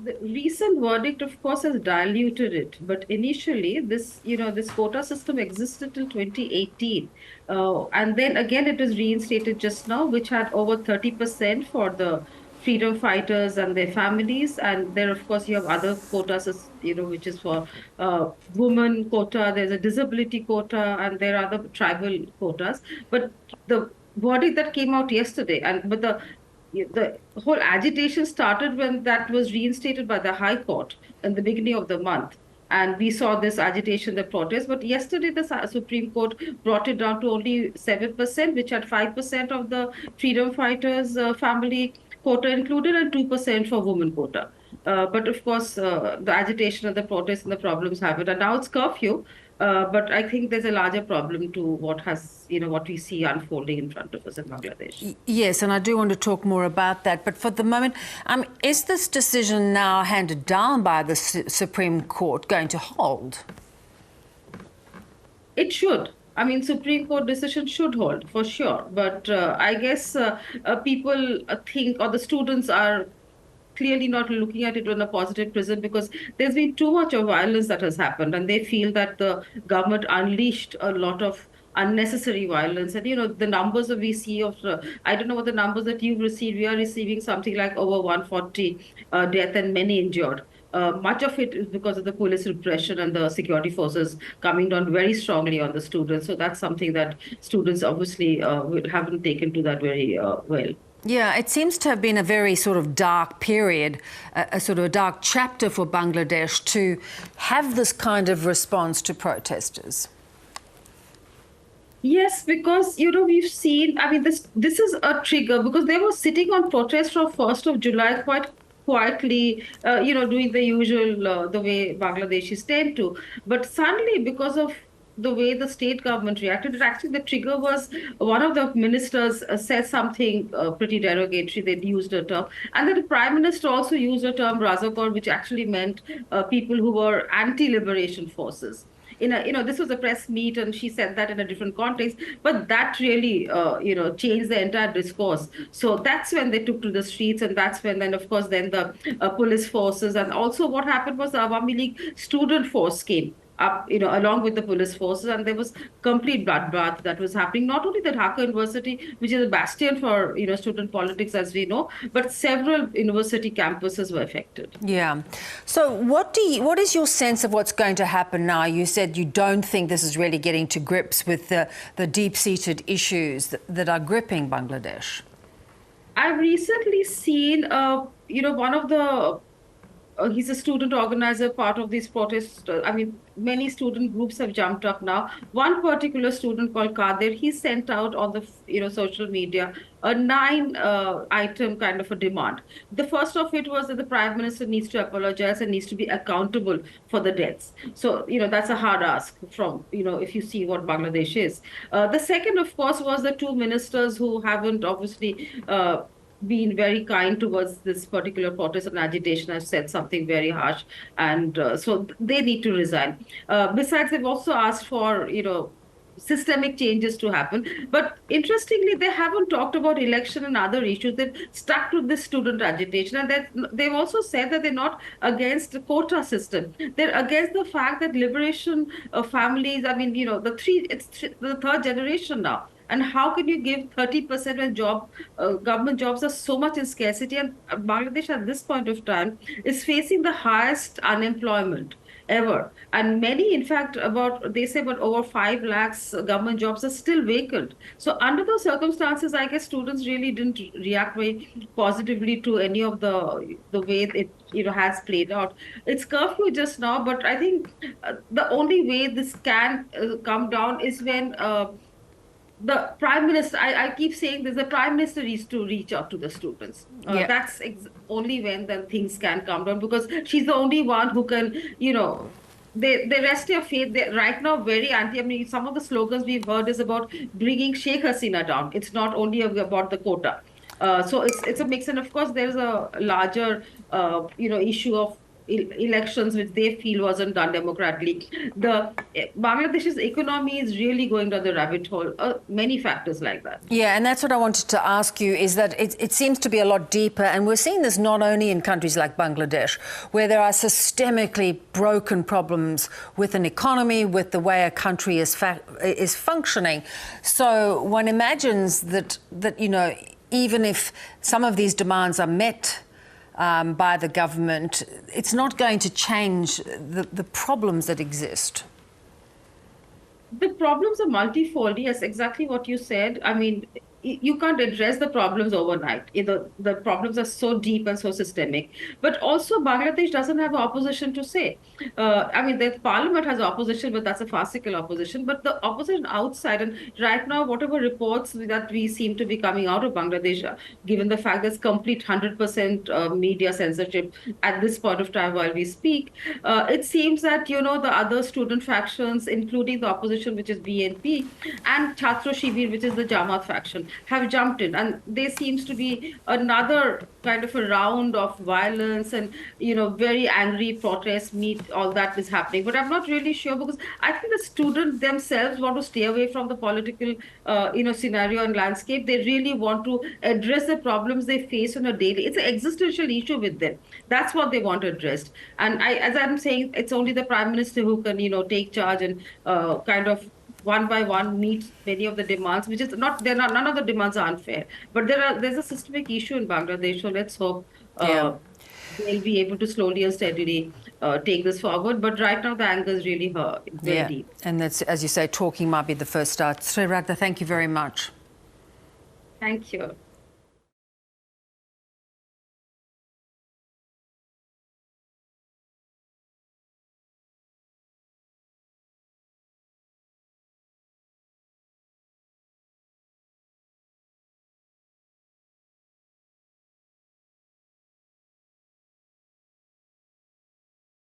The recent verdict, of course, has diluted it. But initially, this quota system existed till 2018. And then again, it was reinstated just now, which had over 30% for the freedom fighters and their families. And there, of course, you have other quotas, which is for women quota, there's a disability quota, and there are other tribal quotas. But the verdict that came out yesterday, but the whole agitation started when that was reinstated by the High Court in the beginning of the month. And we saw this agitation, the protest. But yesterday, the Supreme Court brought it down to only 7%, which had 5% of the freedom fighters' family quota included and 2% for women quota. But of course, the agitation and the protests and the problems have it. And now it's curfew. But I think there's a larger problem to what we see unfolding in front of us in Bangladesh. Yes, and I do want to talk more about that. But for the moment, is this decision now handed down by the Supreme Court going to hold? It should. I mean, Supreme Court decision should hold for sure. But I guess people think, or the students are clearly not looking at it in a positive prism because there's been too much of violence that has happened, and they feel that the government unleashed a lot of unnecessary violence. And the numbers that we see of I don't know what the numbers that you've received. We are receiving something like over 140 death and many injured. Much of it is because of the police repression and the security forces coming down very strongly on the students. So that's something that students obviously haven't taken to that very well. Yeah, it seems to have been a very sort of dark period, a sort of a dark chapter for Bangladesh to have this kind of response to protesters. Yes, because we've seen. I mean, this is a trigger because they were sitting on protest from 1st of July quite quietly, doing the usual the way Bangladeshis tend to. But suddenly, because of the way the state government reacted, actually the trigger was one of the ministers said something pretty derogatory. They used a term, and then the prime minister also used a term Razakar, which actually meant people who were anti-liberation forces. This was a press meet, and she said that in a different context, but that really, changed the entire discourse. So that's when they took to the streets, and that's when then, of course, then the police forces, and also what happened was the Awami League student force came up, along with the police forces, and there was complete bloodbath that was happening. Not only at Dhaka University, which is a bastion for student politics, as we know, but several university campuses were affected. Yeah. So what is your sense of what's going to happen now? You said you don't think this is really getting to grips with the deep-seated issues that are gripping Bangladesh. I've recently seen, one of the he's a student organizer, part of these protests. I mean, many student groups have jumped up now. One particular student called Kadir, he sent out on the social media a 9-item kind of a demand. The first of it was that the prime minister needs to apologize and needs to be accountable for the deaths. So that's a hard ask from if you see what Bangladesh is. The second, of course, was the two ministers who haven't obviously been very kind towards this particular protest and agitation. Have said something very harsh, and so they need to resign. Besides, they've also asked for systemic changes to happen. But interestingly, they haven't talked about election and other issues. They've stuck to this student agitation, and they've also said that they're not against the quota system. They're against the fact that liberation of families. I mean, it's the third generation now. And how can you give 30% when government jobs are so much in scarcity? And Bangladesh at this point of time is facing the highest unemployment ever. And many, in fact, they say about over 5 lakhs government jobs are still vacant. So under those circumstances, I guess students really didn't react very positively to any of the way it has played out. It's curfew just now, but I think the only way this can come down is when the prime minister, I keep saying this, the prime minister needs to reach out to the students. Yeah. That's only when then things can come down, because she's the only one who can, they rest your faith. They're right now very anti. I mean, some of the slogans we've heard is about bringing Sheikh Hasina down. It's not only about the quota. So it's a mix. And of course, there's a larger, issue of elections which they feel wasn't done democratically. The Bangladesh's economy is really going down the rabbit hole. Many factors like that. Yeah, and that's what I wanted to ask you, is that it seems to be a lot deeper, and we're seeing this not only in countries like Bangladesh, where there are systemically broken problems with an economy, with the way a country is functioning. So one imagines that you know, even if some of these demands are met by the government, it's not going to change the problems that exist. The problems are multifold. Yes, exactly what you said. I mean, you can't address the problems overnight. The problems are so deep and so systemic. But also, Bangladesh doesn't have opposition to say. I mean, the parliament has opposition, but that's a farcical opposition. But the opposition outside, and right now, whatever reports that we seem to be coming out of Bangladesh, given the fact there's complete 100% media censorship at this point of time while we speak, it seems that, you know, the other student factions, including the opposition, which is BNP, and Chhatra Shibir, which is the Jamaat faction, have jumped in, and there seems to be another kind of a round of violence and, you know, very angry protests meet all that is happening. But I'm not really sure, because I think the students themselves want to stay away from the political you know, scenario and landscape. They really want to address the problems they face on a daily. It's an existential issue with them. That's what they want addressed. And as I'm saying, it's only the prime minister who can, you know, take charge and kind of one by one meet many of the demands, which is not, they're not, none of the demands are unfair, but there's a systemic issue in Bangladesh. So let's hope Yeah. they'll be able to slowly and steadily take this forward. But right now the anger is really very deep. And that's, as you say, talking might be the first start. Sreeradha, thank you very much. Thank you.